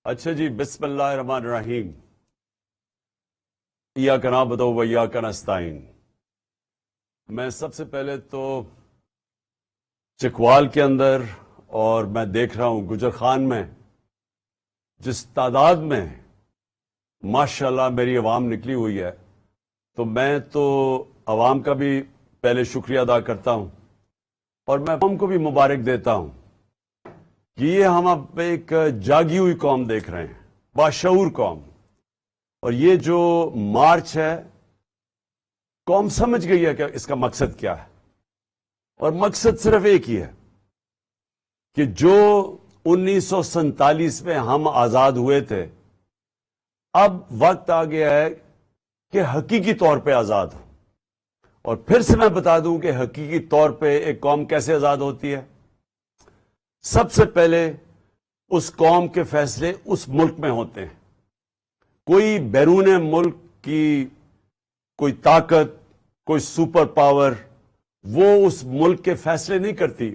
اچھا جی، بسم اللہ الرحمن الرحیم۔ ایاک نعبد و ایاک نستعین۔ میں سب سے پہلے تو چکوال کے اندر اور میں دیکھ رہا ہوں گجر خان میں جس تعداد میں ماشاءاللہ میری عوام نکلی ہوئی ہے، تو میں تو عوام کا بھی پہلے شکریہ ادا کرتا ہوں اور میں عوام کو بھی مبارک دیتا ہوں کہ یہ ہم اب ایک جاگی ہوئی قوم دیکھ رہے ہیں، باشعور قوم۔ اور یہ جو مارچ ہے، قوم سمجھ گئی ہے کہ اس کا مقصد کیا ہے، اور مقصد صرف ایک ہی ہے کہ جو 1947 میں ہم آزاد ہوئے تھے، اب وقت آ گیا ہے کہ حقیقی طور پہ آزاد ہو۔ اور پھر سے میں بتا دوں کہ حقیقی طور پہ ایک قوم کیسے آزاد ہوتی ہے۔ سب سے پہلے اس قوم کے فیصلے اس ملک میں ہوتے ہیں۔ کوئی بیرون ملک کی کوئی طاقت، کوئی سپر پاور وہ اس ملک کے فیصلے نہیں کرتی۔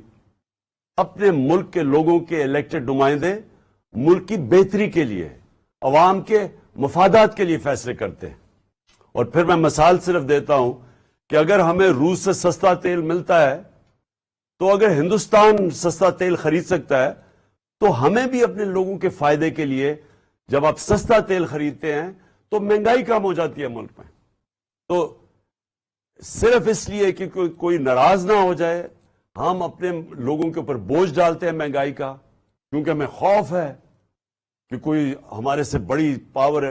اپنے ملک کے لوگوں کے الیکٹڈ نمائندے ملک کی بہتری کے لیے، عوام کے مفادات کے لیے فیصلے کرتے ہیں۔ اور پھر میں مثال صرف دیتا ہوں کہ اگر ہمیں روس سے سستا تیل ملتا ہے، تو اگر ہندوستان سستا تیل خرید سکتا ہے، تو ہمیں بھی اپنے لوگوں کے فائدے کے لیے جب آپ سستا تیل خریدتے ہیں تو مہنگائی کم ہو جاتی ہے ملک میں۔ تو صرف اس لیے کہ کوئی ناراض نہ ہو جائے، ہم اپنے لوگوں کے اوپر بوجھ ڈالتے ہیں مہنگائی کا، کیونکہ ہمیں خوف ہے کہ کوئی ہمارے سے بڑی پاور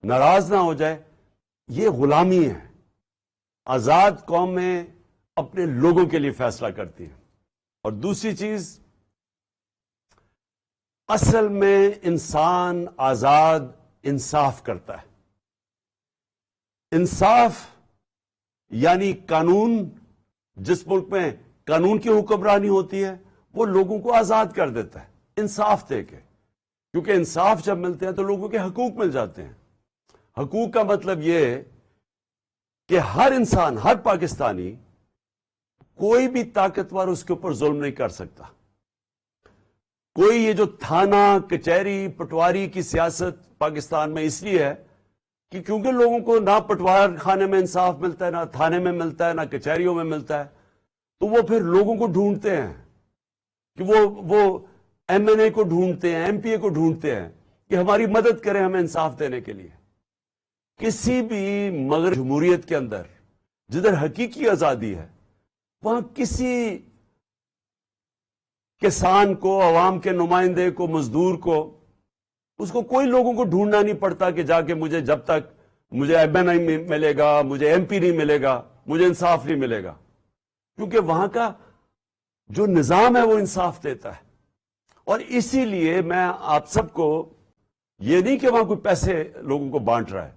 ناراض نہ ہو جائے۔ یہ غلامی ہے۔ آزاد قومیں اپنے لوگوں کے لیے فیصلہ کرتی ہیں۔ اور دوسری چیز، اصل میں انسان آزاد انصاف کرتا ہے۔ انصاف یعنی قانون، جس ملک میں قانون کی حکمرانی ہوتی ہے وہ لوگوں کو آزاد کر دیتا ہے انصاف دے کے، کیونکہ انصاف جب ملتے ہیں تو لوگوں کے حقوق مل جاتے ہیں۔ حقوق کا مطلب یہ ہے کہ ہر انسان، ہر پاکستانی، کوئی بھی طاقتور اس کے اوپر ظلم نہیں کر سکتا۔ کوئی یہ جو تھانہ، کچہری، پٹواری کی سیاست پاکستان میں اس لیے ہے کہ کیونکہ لوگوں کو نہ پٹوار خانے میں انصاف ملتا ہے، نہ تھانے میں ملتا ہے، نہ کچہریوں میں ملتا ہے، تو وہ پھر لوگوں کو ڈھونڈتے ہیں کہ وہ ایم این اے کو ڈھونڈتے ہیں، ایم پی اے کو ڈھونڈتے ہیں کہ ہماری مدد کریں ہمیں انصاف دینے کے لیے۔ کسی بھی مغرب جمہوریت کے اندر جدھر حقیقی آزادی ہے، وہاں کسی کسان کو، عوام کے نمائندے کو، مزدور کو، اس کو کوئی لوگوں کو ڈھونڈنا نہیں پڑتا کہ جا کے جب تک مجھے ایم این اے ملے گا، مجھے ایم پی نہیں ملے گا، مجھے انصاف نہیں ملے گا، کیونکہ وہاں کا جو نظام ہے وہ انصاف دیتا ہے۔ اور اسی لیے میں آپ سب کو یہ نہیں کہ وہاں کوئی پیسے لوگوں کو بانٹ رہا ہے،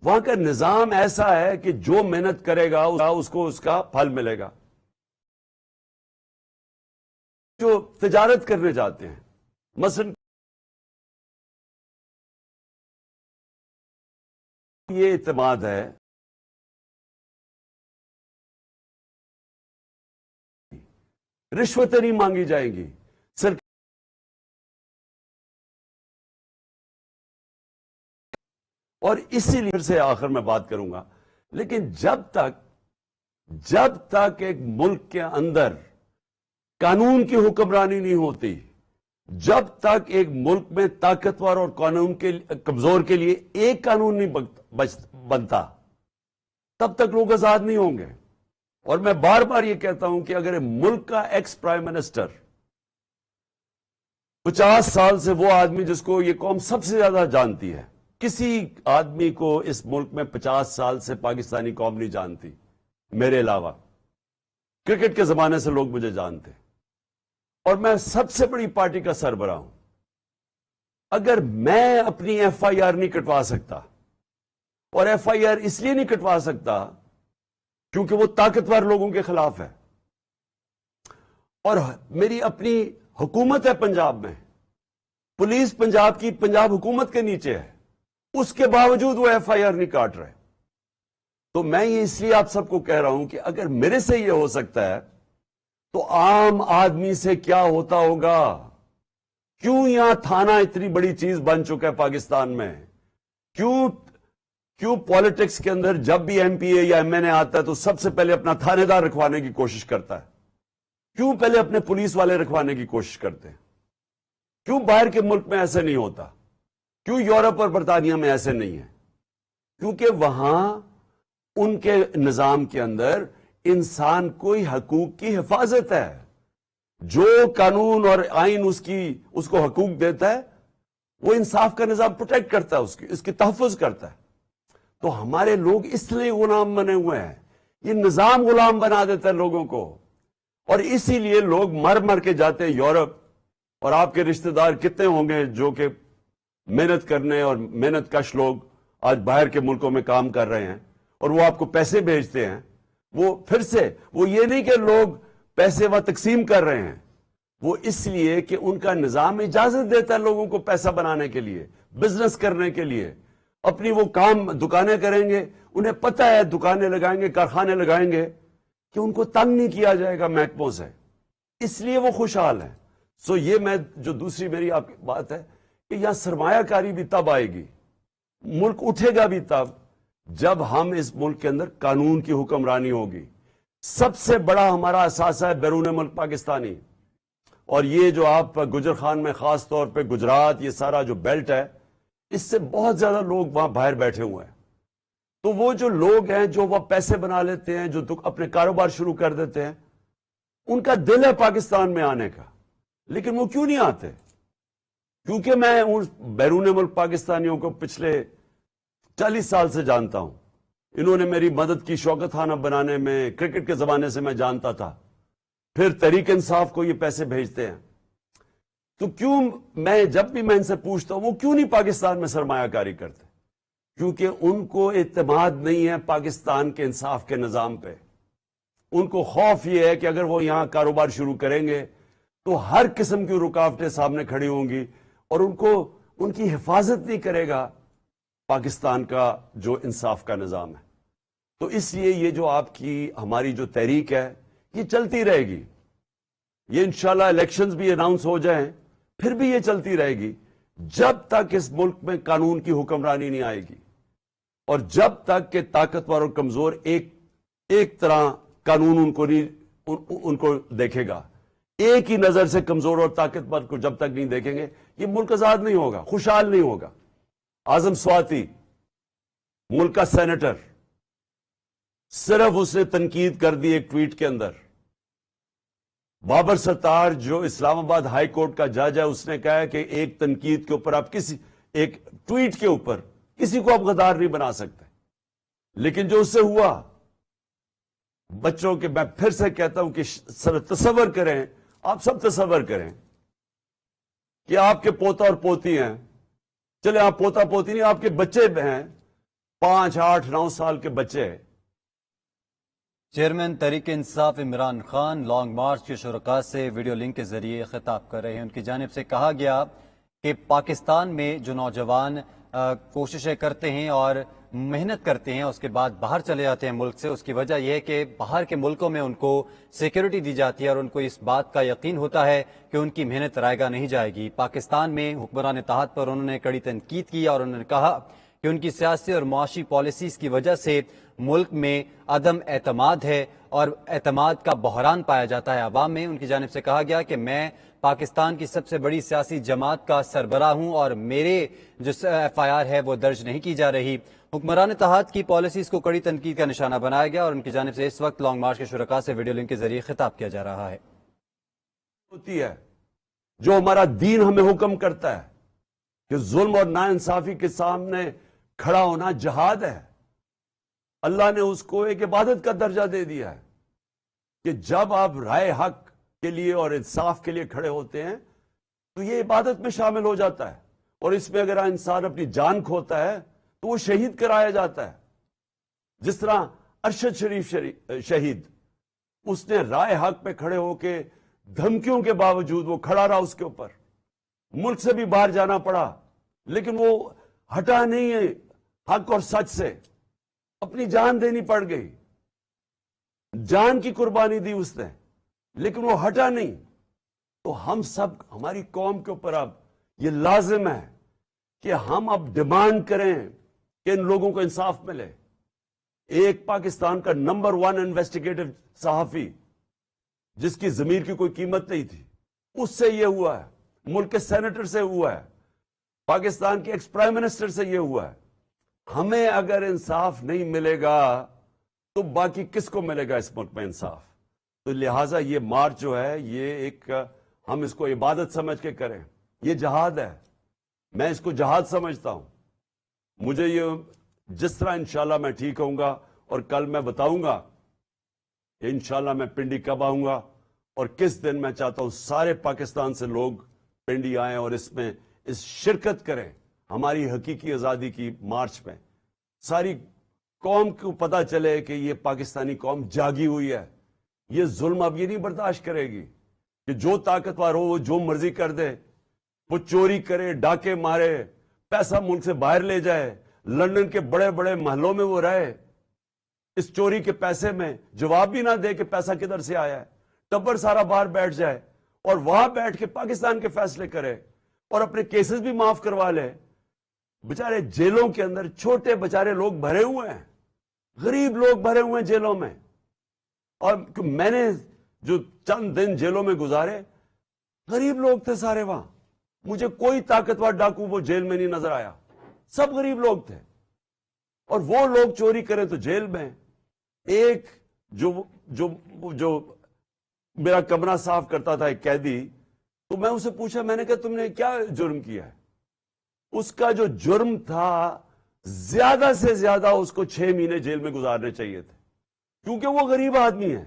وہاں کا نظام ایسا ہے کہ جو محنت کرے گا اس کو اس کا پھل ملے گا۔ جو تجارت کرنے جاتے ہیں، مثلا یہ اعتماد ہے رشوتیں نہیں مانگی جائیں گی، اور اسی لیے پھر سے آخر میں بات کروں گا، لیکن جب تک ایک ملک کے اندر قانون کی حکمرانی نہیں ہوتی، جب تک ایک ملک میں طاقتور اور قانون کے کمزور کے لیے ایک قانون نہیں بنتا، تب تک لوگ آزاد نہیں ہوں گے۔ اور میں بار بار یہ کہتا ہوں کہ اگر ملک کا ایکس پرائم منسٹر 50 سال سے وہ آدمی جس کو یہ قوم سب سے زیادہ جانتی ہے، کسی آدمی کو اس ملک میں 50 سال سے پاکستانی قوم نہیں جانتی میرے علاوہ۔ کرکٹ کے زمانے سے لوگ مجھے جانتے، اور میں سب سے بڑی پارٹی کا سربراہ ہوں۔ اگر میں اپنی ایف آئی آر نہیں کٹوا سکتا، اور ایف آئی آر اس لیے نہیں کٹوا سکتا کیونکہ وہ طاقتور لوگوں کے خلاف ہے، اور میری اپنی حکومت ہے پنجاب میں، پولیس پنجاب کی پنجاب حکومت کے نیچے ہے، اس کے باوجود وہ ایف آئی آر نہیں کاٹ رہے، تو میں یہ اس لیے آپ سب کو کہہ رہا ہوں کہ اگر میرے سے یہ ہو سکتا ہے تو عام آدمی سے کیا ہوتا ہوگا؟ کیوں یہاں تھانہ اتنی بڑی چیز بن چکا ہے پاکستان میں؟ کیوں پالیٹکس کے اندر جب بھی ایم پی اے یا ایم این اے آتا ہے تو سب سے پہلے اپنا تھانے دار رکھوانے کی کوشش کرتا ہے؟ کیوں پہلے اپنے پولیس والے رکھوانے کی کوشش کرتے ہیں؟ کیوں باہر کے ملک میں ایسے نہیں ہوتا؟ کیوں یورپ اور برطانیہ میں ایسے نہیں ہے؟ کیونکہ وہاں ان کے نظام کے اندر انسان کوئی حقوق کی حفاظت ہے. جو قانون اور آئین اس کو حقوق دیتا ہے وہ انصاف کا نظام پروٹیکٹ کرتا ہے, اس کی تحفظ کرتا ہے. تو ہمارے لوگ اس لیے غلام بنے ہوئے ہیں, یہ نظام غلام بنا دیتا ہے لوگوں کو, اور اسی لیے لوگ مر مر کے جاتے ہیں یورپ. اور آپ کے رشتہ دار کتنے ہوں گے جو کہ محنت کرنے اور محنت کش لوگ آج باہر کے ملکوں میں کام کر رہے ہیں اور وہ آپ کو پیسے بھیجتے ہیں. وہ پھر سے وہ یہ نہیں کہ لوگ پیسے وہ تقسیم کر رہے ہیں, وہ اس لیے کہ ان کا نظام اجازت دیتا ہے لوگوں کو پیسہ بنانے کے لیے, بزنس کرنے کے لیے. اپنی وہ کام دکانیں کریں گے, انہیں پتہ ہے دکانیں لگائیں گے, کارخانے لگائیں گے کہ ان کو تنگ نہیں کیا جائے گا محکموں سے, اس لیے وہ خوشحال ہیں. سو یہ میں جو دوسری میری آپ کی بات ہے کہ یہاں سرمایہ کاری بھی تب آئے گی, ملک اٹھے گا بھی تب جب ہم اس ملک کے اندر قانون کی حکمرانی ہوگی. سب سے بڑا ہمارا اثاثہ ہے بیرون ملک پاکستانی, اور یہ جو آپ گجر خان میں خاص طور پہ گجرات, یہ سارا جو بیلٹ ہے, اس سے بہت زیادہ لوگ وہاں باہر بیٹھے ہوئے ہیں. تو وہ جو لوگ ہیں جو وہ پیسے بنا لیتے ہیں, جو اپنے کاروبار شروع کر دیتے ہیں, ان کا دل ہے پاکستان میں آنے کا, لیکن وہ کیوں نہیں آتے؟ کیونکہ میں بیرون ملک پاکستانیوں کو پچھلے 40 سال سے جانتا ہوں. انہوں نے میری مدد کی شوکت خانہ بنانے میں, کرکٹ کے زمانے سے میں جانتا تھا. پھر تحریک انصاف کو یہ پیسے بھیجتے ہیں. تو کیوں میں جب بھی میں ان سے پوچھتا ہوں وہ کیوں نہیں پاکستان میں سرمایہ کاری کرتے؟ کیونکہ ان کو اعتماد نہیں ہے پاکستان کے انصاف کے نظام پہ. ان کو خوف یہ ہے کہ اگر وہ یہاں کاروبار شروع کریں گے تو ہر قسم کی رکاوٹیں سامنے کھڑی ہوں گی, اور ان کی حفاظت نہیں کرے گا پاکستان کا جو انصاف کا نظام ہے. تو اس لیے یہ جو آپ کی ہماری جو تحریک ہے یہ چلتی رہے گی. یہ انشاءاللہ الیکشنز بھی اناؤنس ہو جائیں پھر بھی یہ چلتی رہے گی جب تک اس ملک میں قانون کی حکمرانی نہیں آئے گی, اور جب تک کہ طاقتور اور کمزور ایک طرح قانون ان کو دیکھے گا. ایک ہی نظر سے کمزور اور طاقتور کو جب تک نہیں دیکھیں گے یہ ملک آزاد نہیں ہوگا, خوشحال نہیں ہوگا. اعظم سواتی ملک کا سینیٹر, صرف اس نے تنقید کر دی ایک ٹویٹ کے اندر. بابر ستار جو اسلام آباد ہائی کورٹ کا جج ہے, اس نے کہا ہے کہ ایک تنقید کے اوپر آپ ایک ٹویٹ کے اوپر کسی کو آپ غدار نہیں بنا سکتے. لیکن جو اس سے ہوا, بچوں کے, میں پھر سے کہتا ہوں کہ تصور کریں, آپ سب تصور کریں کہ آپ کے پوتا اور پوتی ہیں, چلے آپ پوتا پوتی نہیں, آپ کے بچے ہیں 5, 8, 9 سال کے بچے. Chairman Tehreek Insaf Imran Khan long march کے شرکاء سے ویڈیو لنک کے ذریعے خطاب کر رہے ہیں. ان کی جانب سے کہا گیا کہ پاکستان میں جو نوجوان کوششیں کرتے ہیں اور محنت کرتے ہیں اس کے بعد باہر چلے جاتے ہیں ملک سے, اس کی وجہ یہ ہے کہ باہر کے ملکوں میں ان کو سیکیورٹی دی جاتی ہے اور ان کو اس بات کا یقین ہوتا ہے کہ ان کی محنت رائے گاہ نہیں جائے گی. پاکستان میں حکمران اتحاد پر انہوں نے کڑی تنقید کی اور انہوں نے کہا کہ ان کی سیاسی اور معاشی پالیسیز کی وجہ سے ملک میں عدم اعتماد ہے اور اعتماد کا بحران پایا جاتا ہے عوام میں. ان کی جانب سے کہا گیا کہ میں پاکستان کی سب سے بڑی سیاسی جماعت کا سربراہ ہوں اور میرے جو ایف آئی آر ہے وہ درج نہیں کی جا رہی. حکمران اتحاد کی پالیسیز کو کڑی تنقید کا نشانہ بنایا گیا اور ان کی جانب سے اس وقت لانگ مارچ کے شرکاء سے ویڈیو لنک کے ذریعے خطاب کیا جا رہا ہے. ہوتی ہے جو ہمارا دین ہمیں حکم کرتا ہے کہ ظلم اور ناانصافی کے سامنے کھڑا ہونا جہاد ہے. اللہ نے اس کو ایک عبادت کا درجہ دے دیا ہے کہ جب آپ رائے حق کے لیے اور انصاف کے لیے کھڑے ہوتے ہیں تو یہ عبادت میں شامل ہو جاتا ہے, اور اس میں اگر انسان اپنی جان کھوتا ہے تو وہ شہید کرایا جاتا ہے. جس طرح ارشد شریف شہید, اس نے رائے حق پہ کھڑے ہو کے دھمکیوں کے باوجود وہ کھڑا رہا, اس کے اوپر ملک سے بھی باہر جانا پڑا لیکن وہ ہٹا نہیں ہے حق اور سچ سے, اپنی جان دینی پڑ گئی, جان کی قربانی دی اس نے لیکن وہ ہٹا نہیں. تو ہم سب ہماری قوم کے اوپر اب یہ لازم ہے کہ ہم اب ڈیمانڈ کریں کہ ان لوگوں کو انصاف ملے. ایک پاکستان کا نمبر 1 انویسٹیگیٹو صحافی جس کی ضمیر کی کوئی قیمت نہیں تھی, اس سے یہ ہوا ہے, ملک کے سینیٹر سے ہوا ہے, پاکستان کے ایکس پرائم منسٹر سے یہ ہوا ہے. ہمیں اگر انصاف نہیں ملے گا تو باقی کس کو ملے گا اس ملک میں انصاف؟ تو لہٰذا یہ مارچ جو ہے یہ ایک ہم اس کو عبادت سمجھ کے کریں. یہ جہاد ہے, میں اس کو جہاد سمجھتا ہوں. مجھے یہ جس طرح انشاءاللہ میں ٹھیک ہوں گا اور کل میں بتاؤں گا کہ انشاءاللہ میں پنڈی کب آؤں گا اور کس دن. میں چاہتا ہوں سارے پاکستان سے لوگ پنڈی آئیں اور اس میں شرکت کریں ہماری حقیقی آزادی کی مارچ میں. ساری قوم کو پتہ چلے کہ یہ پاکستانی قوم جاگی ہوئی ہے. یہ ظلم اب یہ نہیں برداشت کرے گی کہ جو طاقتور ہو وہ جو مرضی کر دے, وہ چوری کرے, ڈاکے مارے, پیسہ ملک سے باہر لے جائے, لندن کے بڑے بڑے محلوں میں وہ رہے, اس چوری کے پیسے میں جواب بھی نہ دے کہ پیسہ کدھر سے آیا ہے. ٹبر سارا باہر بیٹھ جائے اور وہاں بیٹھ کے پاکستان کے فیصلے کرے اور اپنے کیسز بھی معاف کروا لے. بچارے جیلوں کے اندر چھوٹے بچارے لوگ بھرے ہوئے ہیں, غریب لوگ بھرے ہوئے ہیں جیلوں میں. اور میں نے جو چند دن جیلوں میں گزارے, غریب لوگ تھے سارے وہاں. مجھے کوئی طاقتور ڈاکو وہ جیل میں نہیں نظر آیا, سب غریب لوگ تھے. اور وہ لوگ چوری کریں تو جیل میں. ایک جو میرا کمرہ صاف کرتا تھا ایک قیدی, تو میں اسے پوچھا, میں نے کہا تم نے کیا جرم کیا ہے؟ اس کا جو جرم تھا زیادہ سے زیادہ اس کو 6 مہینے جیل میں گزارنے چاہیے تھے, کیونکہ وہ غریب آدمی ہے.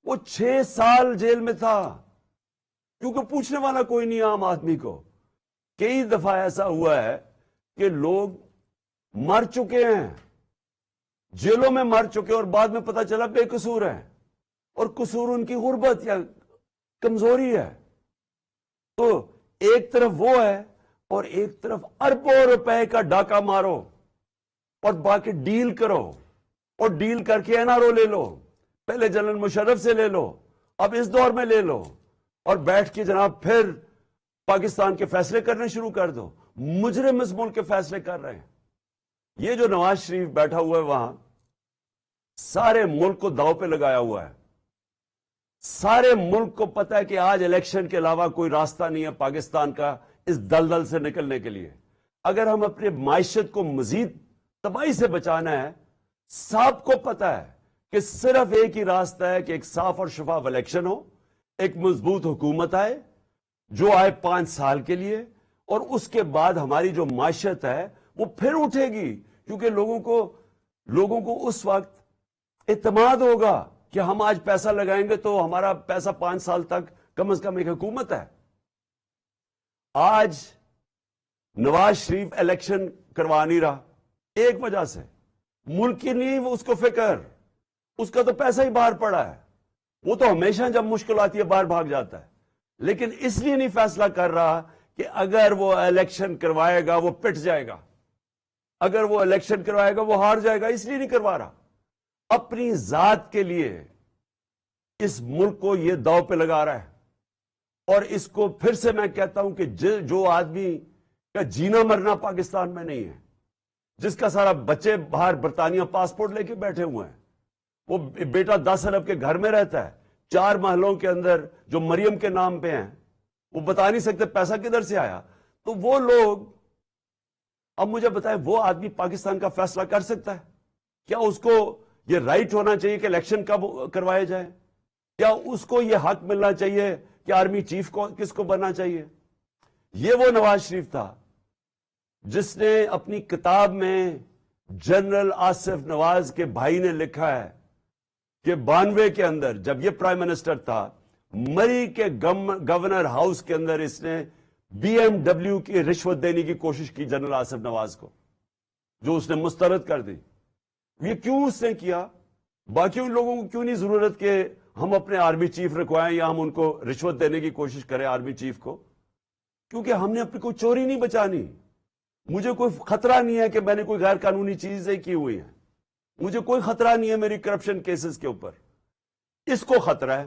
وہ 6 سال جیل میں تھا کیونکہ پوچھنے والا کوئی نہیں عام آدمی کو. کئی دفعہ ایسا ہوا ہے کہ لوگ مر چکے ہیں, جیلوں میں مر چکے, اور بعد میں پتہ چلا بے قصور ہے, اور قصور ان کی غربت یا کمزوری ہے. تو ایک طرف وہ ہے اور ایک طرف اربوں روپے کا ڈاکہ مارو اور باقی ڈیل کرو, اور ڈیل کر کے این آر او لے لو, پہلے جنرل مشرف سے لے لو, اب اس دور میں لے لو, اور بیٹھ کے جناب پھر پاکستان کے فیصلے کرنے شروع کر دو. مجرم اس ملک کے فیصلے کر رہے ہیں. یہ جو نواز شریف بیٹھا ہوا ہے وہاں, سارے ملک کو داؤ پہ لگایا ہوا ہے. سارے ملک کو پتا ہے کہ آج الیکشن کے علاوہ کوئی راستہ نہیں ہے پاکستان کا اس دلدل سے نکلنے کے لیے. اگر ہم اپنے معیشت کو مزید تباہی سے بچانا ہے, سب کو پتا ہے کہ صرف ایک ہی راستہ ہے کہ ایک صاف اور شفاف الیکشن ہو, ایک مضبوط حکومت آئے جو آئے 5 سال کے لیے, اور اس کے بعد ہماری جو معیشت ہے وہ پھر اٹھے گی, کیونکہ لوگوں کو اس وقت اعتماد ہوگا کہ ہم آج پیسہ لگائیں گے تو ہمارا پیسہ 5 سال تک کم از کم ایک حکومت ہے. آج نواز شریف الیکشن کروا نہیں رہا ایک وجہ سے, ملک کی نہیں وہ اس کو فکر, اس کا تو پیسہ ہی باہر پڑا ہے. وہ تو ہمیشہ جب مشکل آتی ہے باہر بھاگ جاتا ہے, لیکن اس لیے نہیں فیصلہ کر رہا کہ اگر وہ الیکشن کروائے گا وہ پٹ جائے گا, اگر وہ الیکشن کروائے گا وہ ہار جائے گا, اس لیے نہیں کروا رہا. اپنی ذات کے لیے اس ملک کو یہ داؤ پہ لگا رہا ہے. اور اس کو پھر سے میں کہتا ہوں کہ جو آدمی کا جینا مرنا پاکستان میں نہیں ہے, جس کا سارا بچے باہر برطانیہ پاسپورٹ لے کے بیٹھے ہوئے ہیں, وہ بیٹا 10 ارب کے گھر میں رہتا ہے 4 محلوں کے اندر جو مریم کے نام پہ ہیں, وہ بتا نہیں سکتے پیسہ کدھر سے آیا. تو وہ لوگ, اب مجھے بتائیں وہ آدمی پاکستان کا فیصلہ کر سکتا ہے؟ کیا اس کو یہ رائٹ ہونا چاہیے کہ الیکشن کب کروائے جائے؟ کیا اس کو یہ حق ملنا چاہیے کہ آرمی چیف کو کس کو بننا چاہیے؟ یہ وہ نواز شریف تھا جس نے اپنی کتاب میں جنرل آصف نواز کے بھائی نے لکھا ہے کہ 92 کے اندر جب یہ پرائم منسٹر تھا, مری کے گورنر ہاؤس کے اندر اس نے BMW کی رشوت دینے کی کوشش کی جنرل آصف نواز کو, جو اس نے مسترد کر دی. یہ کیوں اس نے کیا؟ باقی ان لوگوں کو کیوں نہیں ضرورت کہ ہم اپنے آرمی چیف رکھوائیں یا ہم ان کو رشوت دینے کی کوشش کریں آرمی چیف کو؟ کیونکہ ہم نے اپنی کوئی چوری نہیں بچانی. مجھے کوئی خطرہ نہیں ہے کہ میں نے کوئی غیر قانونی چیزیں کی ہوئی ہیں, مجھے کوئی خطرہ نہیں ہے میری کرپشن کیسز کے اوپر. اس کو خطرہ ہے.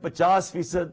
50%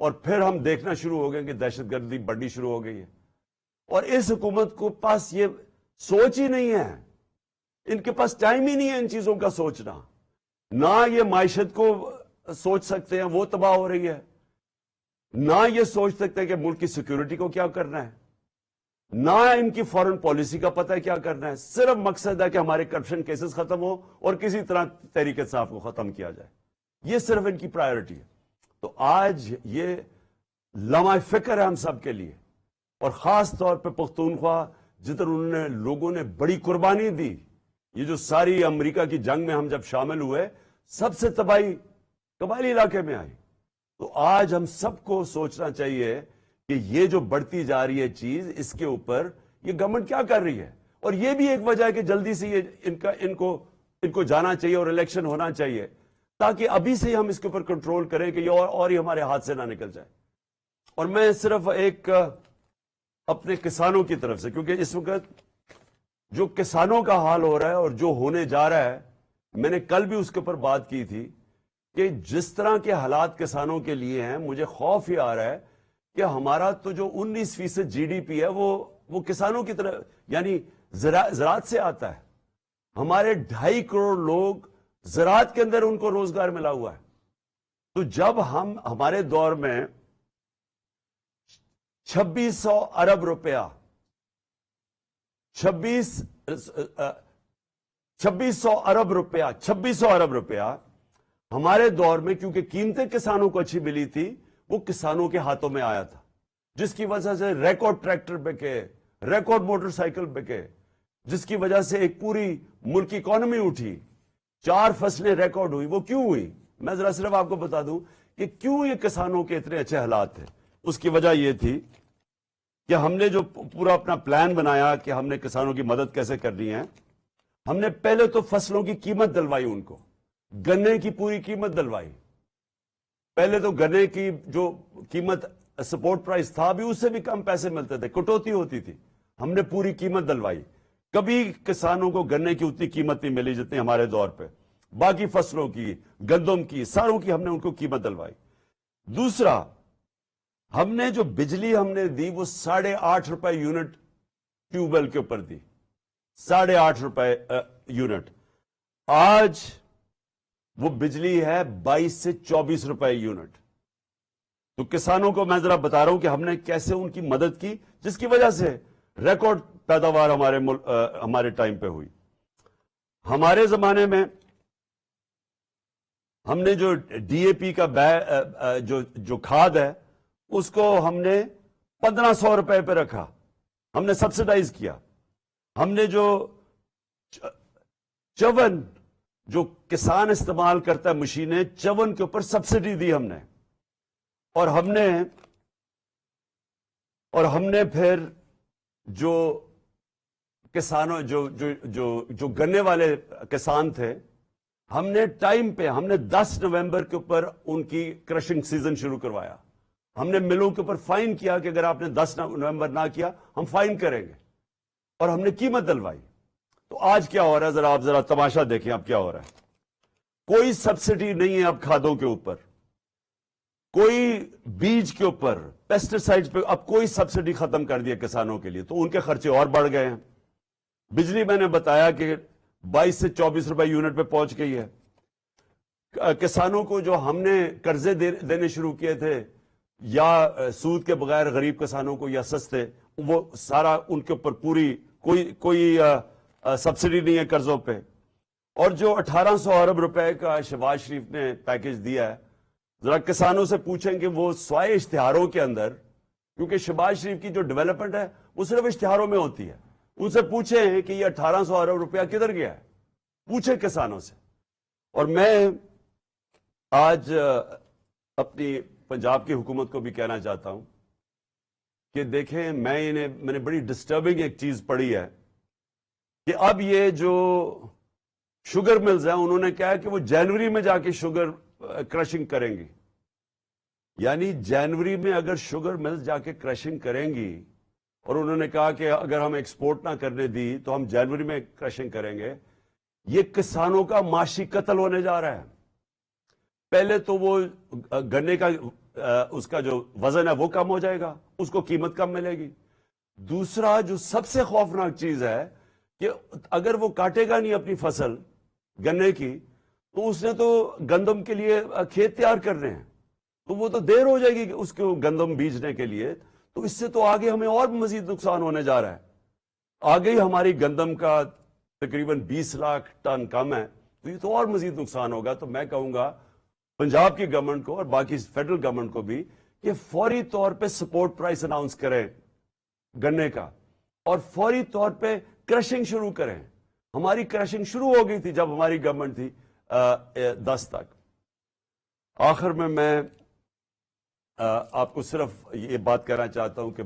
اور پھر ہم دیکھنا شروع ہو گئے کہ دہشت گردی بڑھنی شروع ہو گئی ہے. اور اس حکومت کو پاس یہ سوچ ہی نہیں ہے, ان کے پاس ٹائم ہی نہیں ہے ان چیزوں کا سوچنا. نہ یہ معیشت کو سوچ سکتے ہیں, وہ تباہ ہو رہی ہے, نہ یہ سوچ سکتے ہیں کہ ملک کی سیکیورٹی کو کیا کرنا ہے, نہ ان کی فورن پالیسی کا پتہ ہے کیا کرنا ہے. صرف مقصد ہے کہ ہمارے کرپشن کیسز ختم ہو اور کسی طرح تحریک انصاف کو ختم کیا جائے. یہ صرف ان کی پرائیورٹی ہے. تو آج یہ لمحہ فکر ہے ہم سب کے لیے, اور خاص طور پہ پختونخوا جدھر انہوں نے لوگوں نے بڑی قربانی دی. یہ جو ساری امریکہ کی جنگ میں ہم جب شامل ہوئے, سب سے تباہی قبائلی علاقے میں آئی. تو آج ہم سب کو سوچنا چاہیے کہ یہ جو بڑھتی جا رہی ہے چیز, اس کے اوپر یہ گورنمنٹ کیا کر رہی ہے. اور یہ بھی ایک وجہ ہے کہ جلدی سے یہ ان کو جانا چاہیے اور الیکشن ہونا چاہیے, تاکہ ابھی سے ہم اس کے اوپر کنٹرول کریں کہ یہ اور ہی ہمارے ہاتھ سے نہ نکل جائے. اور میں صرف ایک اپنے کسانوں کی طرف سے, کیونکہ اس وقت جو کسانوں کا حال ہو رہا ہے اور جو ہونے جا رہا ہے, میں نے کل بھی اس کے اوپر بات کی تھی کہ جس طرح کے حالات کسانوں کے لیے ہیں, مجھے خوف ہی آ رہا ہے کہ ہمارا تو جو 19% جی ڈی پی ہے وہ کسانوں کی طرف یعنی زراعت سے آتا ہے. ہمارے 2.5 کروڑ لوگ زراعت کے اندر ان کو روزگار ملا ہوا ہے. تو جب ہمارے دور میں 2600 ارب روپیہ 2600 ارب روپیہ ہمارے دور میں, کیونکہ قیمتیں کسانوں کو اچھی ملی تھی, وہ کسانوں کے ہاتھوں میں آیا تھا, جس کی وجہ سے ریکارڈ ٹریکٹر بکے, ریکارڈ موٹر سائیکل بکے, جس کی وجہ سے ایک پوری ملک کی اکانومی اٹھی, 4 فصلیں ریکارڈ ہوئی. وہ کیوں ہوئی؟ میں ذرا صرف آپ کو بتا دوں کہ کیوں یہ کسانوں کے اتنے اچھے حالات تھے. اس کی وجہ یہ تھی کہ ہم نے جو پورا اپنا پلان بنایا کہ ہم نے کسانوں کی مدد کیسے کرنی ہے, ہم نے پہلے تو فصلوں کی قیمت دلوائی, ان کو گنے کی پوری قیمت دلوائی. پہلے تو گنے کی جو قیمت سپورٹ پرائس تھا, ابھی اس سے بھی کم پیسے ملتے تھے, کٹوتی ہوتی تھی. ہم نے پوری قیمت دلوائی. کبھی کسانوں کو گنے کی اتنی قیمت نہیں ملی جتنی ہمارے دور پہ. باقی فصلوں کی, گندم کی, ساروں کی ہم نے ان کو قیمت دلوائی. دوسرا, ہم نے جو بجلی ہم نے دی وہ 8.5 روپے یونٹ ٹیوب ویل کے اوپر دی, 8.5 روپے یونٹ. آج وہ بجلی ہے 22 سے 24 روپے یونٹ. تو کسانوں کو میں ذرا بتا رہا ہوں کہ ہم نے کیسے ان کی مدد کی, جس کی وجہ سے ریکارڈ پیداوار ہمارے ٹائم پہ ہوئی. ہمارے زمانے میں ہم نے جو ڈی اے پی کا جو کھاد ہے, اس کو ہم نے 1500 روپے پہ رکھا, ہم نے سبسڈائز کیا. ہم نے جو چون جو کسان استعمال کرتا ہے مشینیں, چون کے اوپر سبسڈی دی ہم نے. اور ہم نے پھر جو کسانوں جو گنے والے کسان تھے, ہم نے ٹائم پہ, ہم نے 10 نومبر کے اوپر ان کی کرشنگ سیزن شروع کروایا. ہم نے ملوں کے اوپر فائن کیا کہ اگر آپ نے 10 نومبر نہ کیا ہم فائن کریں گے, اور ہم نے قیمت دلوائی. تو آج کیا ہو رہا ہے, آپ ذرا تماشا دیکھیں اب کیا ہو رہا ہے. کوئی سبسڈی نہیں ہے اب کھادوں کے اوپر, کوئی بیج کے اوپر, پیسٹیسائڈز پہ اب کوئی سبسڈی ختم کر دیا کسانوں کے لیے. تو ان کے خرچے اور بڑھ گئے ہیں. بجلی میں نے بتایا کہ 22 سے 24 روپے یونٹ پہ پہنچ گئی ہے. کسانوں کو جو ہم نے قرضے دینے شروع کیے تھے, یا سود کے بغیر غریب کسانوں کو یا سستے, وہ سارا ان کے اوپر پوری کوئی سبسڈی نہیں ہے قرضوں پہ. اور جو 1800 ارب روپے کا شہباز شریف نے پیکج دیا ہے, ذرا کسانوں سے پوچھیں کہ وہ سوائے اشتہاروں کے اندر, کیونکہ شہباز شریف کی جو ڈیولپمنٹ ہے وہ صرف اشتہاروں میں ہوتی ہے, ان سے پوچھیں کہ یہ 1800 ارب روپیہ کدھر گیا ہے, پوچھیں کسانوں سے. اور میں آج اپنی پنجاب کی حکومت کو بھی کہنا چاہتا ہوں کہ دیکھیں, میں نے بڑی ڈسٹربنگ ایک چیز پڑھی ہے کہ اب یہ جو شوگر ملز ہیں, انہوں نے کہا کہ وہ جنوری میں جا کے شوگر کرشنگ کریں گی. یعنی جنوری میں اگر شوگر ملز جا کے کرشنگ کریں گی, اور انہوں نے کہا کہ اگر ہم ایکسپورٹ نہ کرنے دی تو ہم جنوری میں کرشنگ کریں گے. یہ کسانوں کا معاشی قتل ہونے جا رہا ہے. پہلے تو وہ گنے کا اس کا جو وزن ہے وہ کم ہو جائے گا, اس کو قیمت کم ملے گی. دوسرا جو سب سے خوفناک چیز ہے کہ اگر وہ کاٹے گا نہیں اپنی فصل گنے کی, تو اس نے تو گندم کے لیے کھیت تیار کرنے ہیں, تو وہ تو دیر ہو جائے گی کہ اس کو گندم بیجنے کے لیے. تو اس سے تو آگے ہمیں اور مزید نقصان ہونے جا رہا ہے. آگے ہی ہماری گندم کا تقریباً 20 لاکھ ٹن کم ہے, تو یہ تو اور مزید نقصان ہوگا. تو میں کہوں گا پنجاب کی گورنمنٹ کو اور باقی فیڈرل گورنمنٹ کو بھی کہ فوری طور پہ سپورٹ پرائس اناؤنس کریں گنے کا, اور فوری طور پہ کرشنگ شروع کریں. ہماری کرشنگ شروع ہو گئی تھی جب ہماری گورنمنٹ تھی 10 تک. آخر میں آپ کو صرف یہ بات کہنا چاہتا ہوں کہ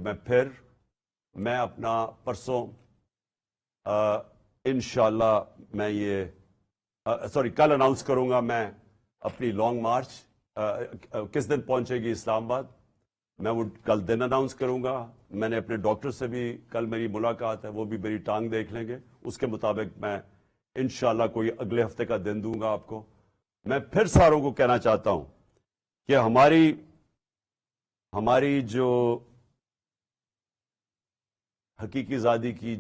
میں اپنا پرسوں انشاءاللہ میں کل اناؤنس کروں گا میں اپنی لانگ مارچ کس دن پہنچے گی اسلام آباد. میں وہ کل دن اناؤنس کروں گا. میں نے اپنے ڈاکٹر سے بھی کل میری ملاقات ہے, وہ بھی میری ٹانگ دیکھ لیں گے. اس کے مطابق میں انشاءاللہ کوئی اگلے ہفتے کا دن دوں گا آپ کو. میں پھر ساروں کو کہنا چاہتا ہوں کہ ہماری جو حقیقی آزادی کی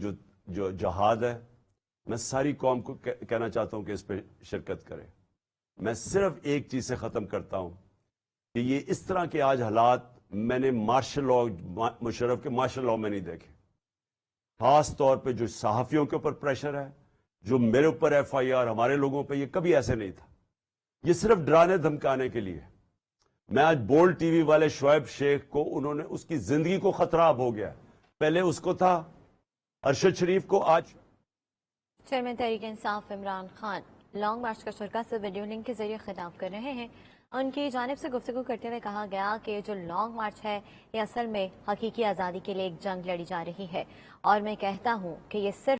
جو جہاد ہے, میں ساری قوم کو کہنا چاہتا ہوں کہ اس پہ شرکت کرے. میں صرف ایک چیز سے ختم کرتا ہوں کہ یہ اس طرح کے آج حالات میں نے مارشل لاء, مشرف کے مارشل لاء میں نہیں دیکھے. خاص طور پہ جو صحافیوں کے اوپر پریشر ہے, جو میرے اوپر ایف آئی آر, ہمارے لوگوں پہ, یہ کبھی ایسے نہیں تھا. یہ صرف ڈرانے دھمکانے کے لیے. میں آج بولڈ ٹی وی والے شعیب شیخ کو, انہوں نے اس کی زندگی کو خطرہ اب ہو گیا. پہلے اس کو تھا, ارشد شریف کو. آج chairman Tehreek Insaf Imran Khan long march کا شرکا سے ویڈیو لنک کے ذریعے خطاب کر رہے ہیں. ان کی جانب سے گفتگو کرتے ہوئے کہا گیا کہ جو لانگ مارچ ہے یہ اصل میں حقیقی آزادی کے لیے ایک جنگ لڑی جا رہی ہے, اور میں کہتا ہوں کہ یہ صرف